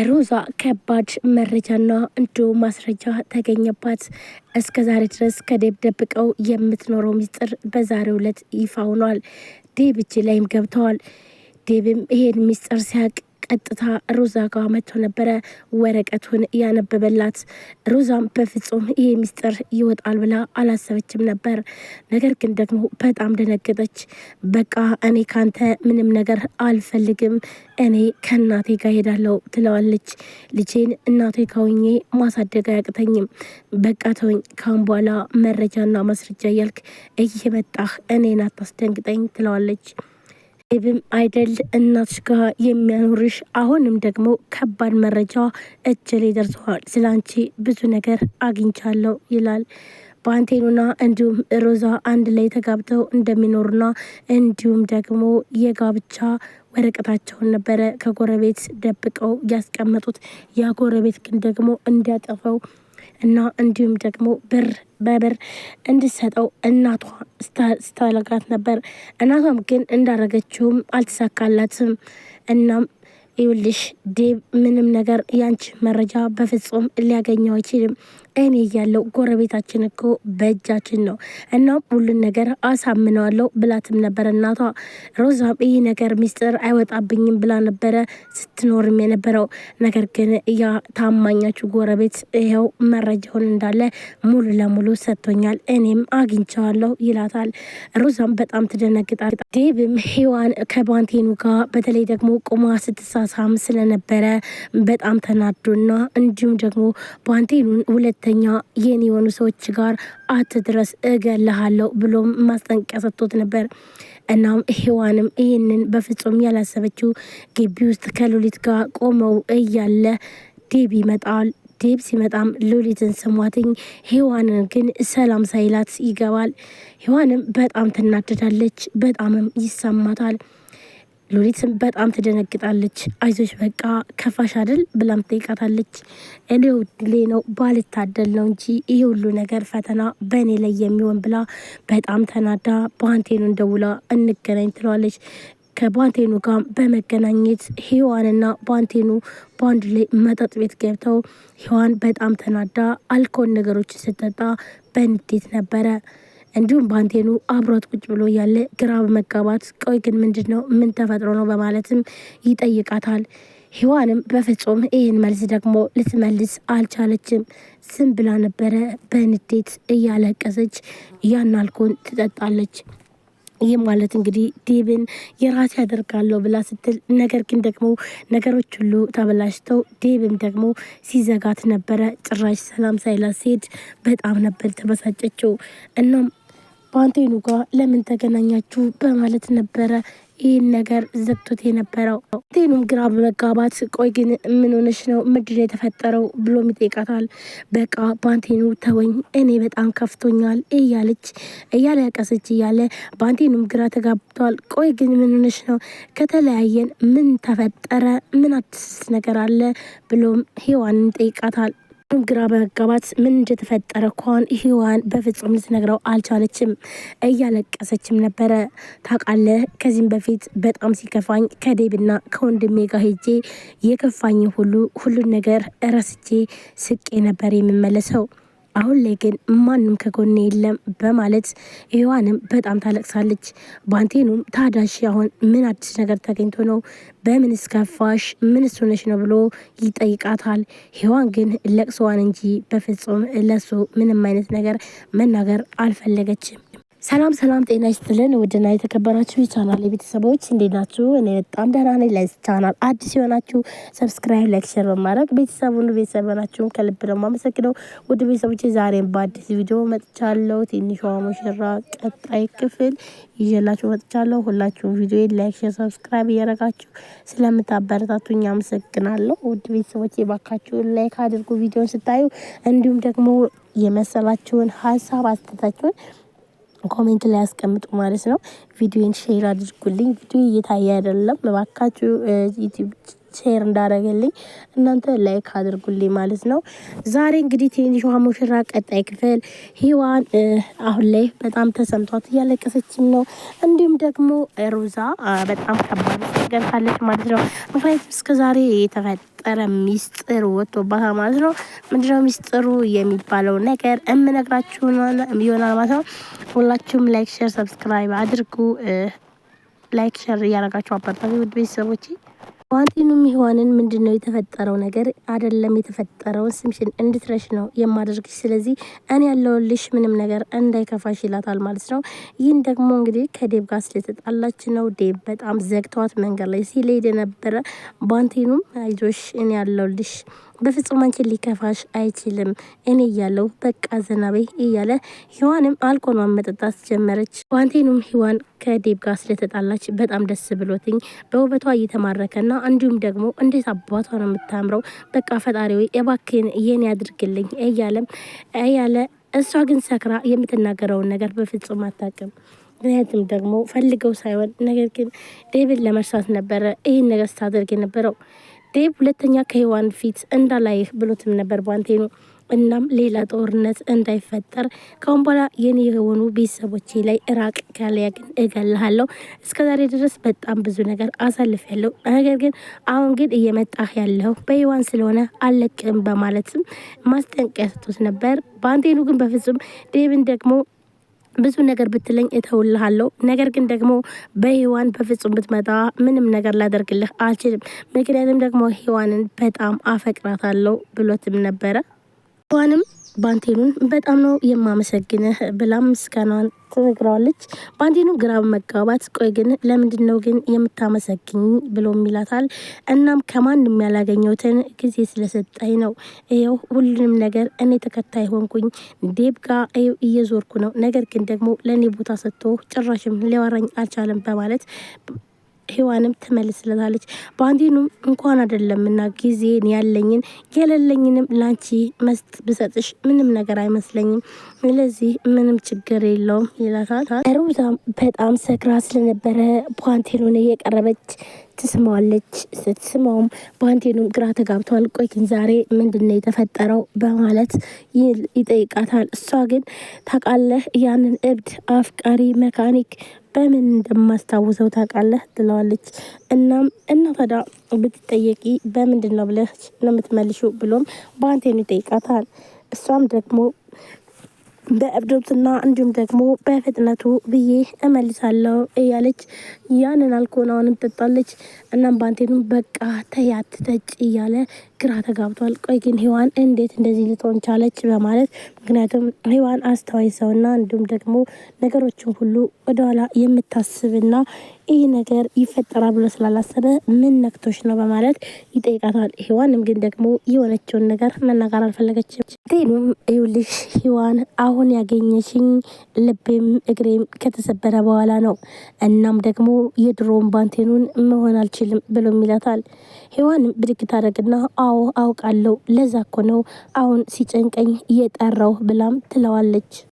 ሮዛ ከባድ መረጃና እንዲሁም ማስረጃ ተገኘባት። እስከዛሬ ድረስ ከዴብ ደብቀው የምትኖረው ሚስጥር በዛሬው ዕለት ይፋ ሆኗል። ዴብ እጅ ላይም ገብተዋል። ዴብም ይሄን ሚስጥር ሲያቅ ቀጥታ ሮዛ ጋር መጥቶ ነበረ ወረቀቱን ያነበበላት። ሮዛም በፍጹም ይሄ ሚስጥር ይወጣል ብላ አላሰበችም ነበር። ነገር ግን ደግሞ በጣም ደነገጠች። በቃ እኔ ካንተ ምንም ነገር አልፈልግም፣ እኔ ከእናቴ ጋር ሄዳለሁ ትለዋለች። ልጄን እናቴ ካውኜ ማሳደግ አያቅተኝም፣ በቃ ተወኝ፣ ካሁን በኋላ መረጃና ማስረጃ እያልክ እየመጣህ እኔን አታስደንግጠኝ ትለዋለች። ዴብም አይደል እናትሽ ጋር የሚያኖርሽ፣ አሁንም ደግሞ ከባድ መረጃ እጅ ላይ ደርሰዋል፣ ስለ አንቺ ብዙ ነገር አግኝቻለሁ ይላል። ባንቴኑና እንዲሁም ሮዛ አንድ ላይ ተጋብተው እንደሚኖሩና እንዲሁም ደግሞ የጋብቻ ወረቀታቸውን ነበረ ከጎረቤት ደብቀው ያስቀመጡት። ያ ጎረቤት ግን ደግሞ እንዲያጠፈው እና እንዲሁም ደግሞ ብር በብር እንድሰጠው እናቷ ስታለጋት ነበር። እናቷም ግን እንዳረገችውም አልተሳካላትም። እናም ይውልሽ ዴብ ምንም ነገር ያንቺ መረጃ በፍጹም ሊያገኘው አይችልም። እኔ እያለው ጎረቤታችን እኮ በእጃችን ነው፣ እናም ሁሉን ነገር አሳምነዋለሁ ብላትም ነበር እናቷ። ሮዛም ይህ ነገር ሚስጥር አይወጣብኝም ብላ ነበረ ስትኖርም የነበረው። ነገር ግን ያ ታማኛችሁ ጎረቤት ይኸው መረጃውን እንዳለ ሙሉ ለሙሉ ሰጥቶኛል፣ እኔም አግኝቸዋለሁ ይላታል። ሮዛም በጣም ትደነግጣል። ዴብም ሔዋን ከባንቴኑ ጋር በተለይ ደግሞ ቁማ ስትሳሳም ስለነበረ በጣም ተናዶና እንዲሁም ደግሞ ባንቴኑን ሁለተኛ የኔ የሆኑ ሰዎች ጋር አትድረስ እገልሃለሁ ብሎም ማስጠንቀቂያ ሰጥቶት ነበር። እናም ሔዋንም ይህንን በፍጹም ያላሰበችው ግቢ ውስጥ ከሉሊት ጋር ቆመው እያለ ዴብ ይመጣል። ዴብ ሲመጣም ሉሊትን ስሟትኝ፣ ሔዋንን ግን ሰላም ሳይላት ይገባል። ሔዋንም በጣም ትናደዳለች፣ በጣምም ይሰማታል። ሉሊትም በጣም ትደነግጣለች። አይዞች በቃ ከፋሽ አይደል ብላም ትጠይቃታለች። እኔ ውድሌ ነው ባልታደል ነው እንጂ ይህ ሁሉ ነገር ፈተና በእኔ ላይ የሚሆን ብላ በጣም ተናዳ ባንቴኑን ደውላ እንገናኝ ትለዋለች። ከባንቴኑ ጋር በመገናኘት ሔዋንና ባንቴኑ በአንድ ላይ መጠጥ ቤት ገብተው ሔዋን በጣም ተናዳ አልኮል ነገሮች ስትጠጣ በንዴት ነበረ። እንዲሁም ባንቴኑ አብሯት ቁጭ ብሎ ያለ ግራ በመጋባት ቆይ ግን ምንድን ነው ምን ተፈጥሮ ነው በማለትም ይጠይቃታል። ሔዋንም በፍጹም ይህን መልስ ደግሞ ልትመልስ አልቻለችም። ዝም ብላ ነበረ በንዴት እያለቀሰች ያን አልኮል ትጠጣለች። ይህ ማለት እንግዲህ ዴብን የራሴ ያደርጋለሁ ብላ ስትል፣ ነገር ግን ደግሞ ነገሮች ሁሉ ተበላሽተው ዴብም ደግሞ ሲዘጋት ነበረ። ጭራሽ ሰላም ሳይላት ሲሄድ በጣም ነበር ተበሳጨችው። እናም ባንቴኑ ጋር ለምን ተገናኛችሁ በማለት ነበረ ይህን ነገር ዘግቶት የነበረው። ባንቴኑም ግራ በመጋባት ቆይ ግን ምን ሆነሽ ነው ምንድን ነው የተፈጠረው ብሎም ይጠይቃታል። በቃ ባንቴኑ ተወኝ፣ እኔ በጣም ከፍቶኛል እያለች እያለቀሰች እያለ ባንቴኑም ግራ ተጋብቷል። ቆይ ግን ምን ሆነሽ ነው፣ ከተለያየን ምን ተፈጠረ፣ ምን አዲስ ነገር አለ ብሎም ሔዋንን ይጠይቃታል። ግራ በመጋባት ምን እንደተፈጠረ እንኳን ሔዋን በፍጹም ልትነግረው አልቻለችም። እያለቀሰችም ነበረ። ታውቃለህ ከዚህም በፊት በጣም ሲከፋኝ ከዴብና ከወንድሜ ጋር ሄጄ የከፋኝ ሁሉን ነገር ረስቼ ስቄ ነበር የምመለሰው። አሁን ላይ ግን ማንም ከጎኔ የለም በማለት ሔዋንም በጣም ታለቅሳለች። ባንቴኑም ታዳሽ አሁን ምን አዲስ ነገር ተገኝቶ ነው፣ በምን እስከፋሽ፣ ምን ሆነሽ ነው ብሎ ይጠይቃታል። ሔዋን ግን ለቅሶዋን እንጂ በፍጹም ለሱ ምንም አይነት ነገር መናገር አልፈለገችም። ሰላም ጤና ይስጥልን ውድና የተከበራችሁ የቻናል ቤተሰቦች እንዴት ናችሁ? እኔ በጣም ደህና ነኝ። ለዚህ ቻናል አዲስ የሆናችሁ ሰብስክራይብ፣ ላይክ፣ ሼር በማድረግ ቤተሰብ ናችሁን ከልብ ደግሞ አመሰግነው። ውድ ቤተሰቦች ዛሬም በአዲስ ቪዲዮ መጥቻለሁ። ትንሿ ሙሽራ ቀጣይ ክፍል ይዤላችሁ መጥቻለሁ። ሁላችሁም ቪዲዮ ላይክ፣ ሼር፣ ሰብስክራይብ እያደረጋችሁ ስለምታበረታቱኝ አመሰግናለሁ። ውድ ቤተሰቦች ባካችሁ ላይክ አድርጉ ቪዲዮን ስታዩ፣ እንዲሁም ደግሞ የመሰላችሁን ሀሳብ አስተያየታችሁን ኮሜንት ላይ ያስቀምጡ ማለት ነው። ቪዲዮን ሼር አድርጉልኝ። ቪዲዮ እየታየ አይደለም፣ እባካችሁ ዩቲዩብ ሼር እንዳደረገልኝ እናንተ ላይክ አድርጉልኝ ማለት ነው። ዛሬ እንግዲህ ትንሿ ሙሽራ ቀጣይ ክፍል ሔዋን አሁን ላይ በጣም ተሰምቷት እያለቀሰችም ነው። እንዲሁም ደግሞ ሮዛ በጣም ከባድ ገብታለች ማለት ነው። ምክንያቱም እስከዛሬ የተፈጠረ ሚስጥር ወጥቶባታል ማለት ነው። ምንድነው ሚስጥሩ የሚባለው ነገር እምነግራችሁ ይሆናል ማለት ነው። ሁላችሁም ላይክ ሼር ሰብስክራይብ አድርጉ። ላይክ ሼር እያደረጋችሁ አበረታቱ ውድ ቤተሰቦቼ። ባንቴኑም ሔዋንን ምንድነው የተፈጠረው ነገር አይደለም የተፈጠረውን ስምሽን እንድትረሽ ነው የማደርግሽ። ስለዚህ እኔ ያለውልሽ ምንም ነገር እንዳይከፋሽ ይላታል ማለት ነው። ይህን ደግሞ እንግዲህ ከዴብ ጋር ስለተጣላች ነው። ዴብ በጣም ዘግቷት መንገድ ላይ ሲሄድ ነበረ። ባንቴኑም አይዞሽ እኔ ያለውልሽ በፍጹም አንቺን ሊከፋሽ አይችልም እኔ እያለሁ በቃ ዘናበይ እያለ ሔዋንም አልኮሏን መጠጣት ጀመረች። ባንቴኑም ሔዋን ከዴብ ጋር ስለተጣላች በጣም ደስ ብሎትኝ በውበቷ እየተማረከና እንዲሁም ደግሞ እንዴት አባቷ ነው የምታምረው፣ በቃ ፈጣሪው የባክን የኔ ያድርግልኝ እያለ እሷ ግን ሰክራ የምትናገረውን ነገር በፍጹም አታውቅም። ምክንያቱም ደግሞ ፈልገው ሳይሆን ነገር ግን ዴብን ለመርሳት ነበረ ይህን ነገር ስታደርግ የነበረው። ዴብ ሁለተኛ ከሔዋን ፊት እንዳላይህ ብሎትም ነበር ባንቴኑ። እናም ሌላ ጦርነት እንዳይፈጠር ካሁን በኋላ የኔ የሆኑ ቤተሰቦቼ ላይ ራቅ ካለያ ግን እገልሃለሁ። እስከዛሬ ድረስ በጣም ብዙ ነገር አሳልፍ ያለው ነገር ግን አሁን ግን እየመጣህ ያለው በሔዋን ስለሆነ አለቅም በማለትም ማስጠንቀቂያ ሰጥቶት ነበር። ባንቴኑ ግን በፍጹም ዴብን ደግሞ ብዙ ነገር ብትለኝ እተውልሃለሁ፣ ነገር ግን ደግሞ በሔዋን በፍጹም ብትመጣ ምንም ነገር ላደርግልህ አልችልም። ምክንያቱም ደግሞ ሔዋንን በጣም አፈቅራታለሁ ብሎትም ነበረ። ሔዋንም ባንቴኑን በጣም ነው የማመሰግንህ ብላ ምስጋናዋን ትነግረዋለች። ባንቴኑ ግራ በመጋባት ቆይ ግን ለምንድን ነው ግን የምታመሰግኝ ብሎም ይላታል። እናም ከማንም ያላገኘሁትን ጊዜ ስለሰጠኝ ነው። ይኸው ሁሉንም ነገር እኔ ተከታይ ሆንኩኝ። ዴብ ጋ እየዞርኩ ነው፣ ነገር ግን ደግሞ ለእኔ ቦታ ሰጥቶ ጭራሽም ሊያወራኝ አልቻለም በማለት ሔዋንም ትመልስለታለች። ባንቴኑም እንኳን አይደለምና ጊዜን ያለኝን የሌለኝንም ላንቺ ብሰጥሽ ምንም ነገር አይመስለኝም፣ ስለዚህ ምንም ችግር የለውም ይላታል። ሮዛም በጣም ሰክራ ስለነበረ ባንቴኑን እየቀረበች ትስማዋለች። ስትስማውም ባንቴኑም ግራ ተጋብቷል። ቆይ ግን ዛሬ ምንድነው የተፈጠረው በማለት ይጠይቃታል። እሷ ግን ታውቃለህ ያንን እብድ አፍቃሪ መካኒክ በምን እንደማስታውሰው ታውቃለህ ትለዋለች። እናም እና ታዲያ ብትጠየቂ በምንድን ነው ብለህ ነው የምትመልሺው ብሎም ባንቴኑ ይጠይቃታል። እሷም ደግሞ በእብዶትና እንዲሁም ደግሞ በፍጥነቱ ብዬ እመልሳለሁ እያለች ያንን አልኮናውንም ትጠጣለች። እናም ባንቴኑም በቃ ተያት ተጭ እያለ ግራ ተጋብቷል። ቆይ ግን ሔዋን እንዴት እንደዚህ ልትሆን ቻለች በማለት ምክንያቱም ሔዋን አስተዋይ ሰውና እንዲሁም ደግሞ ነገሮችን ሁሉ ወደኋላ የምታስብና ይህ ነገር ይፈጠራል ብሎ ስላላሰበ ምን ነክቶች ነው በማለት ይጠይቃታል። ሔዋንም ግን ደግሞ የሆነችውን ነገር መናገር አልፈለገችም። ባንቴኑም ይኸውልሽ ሔዋን አሁን ያገኘሽኝ ልቤም እግሬም ከተሰበረ በኋላ ነው። እናም ደግሞ የድሮውን ባንቴኑን መሆን አልችልም ብሎም ይላታል። ሔዋንም ብድግ ታደርግና አዎ አውቃለሁ፣ ለዛ እኮ ነው አሁን ሲጨንቀኝ እየጠራው ብላም ትለዋለች።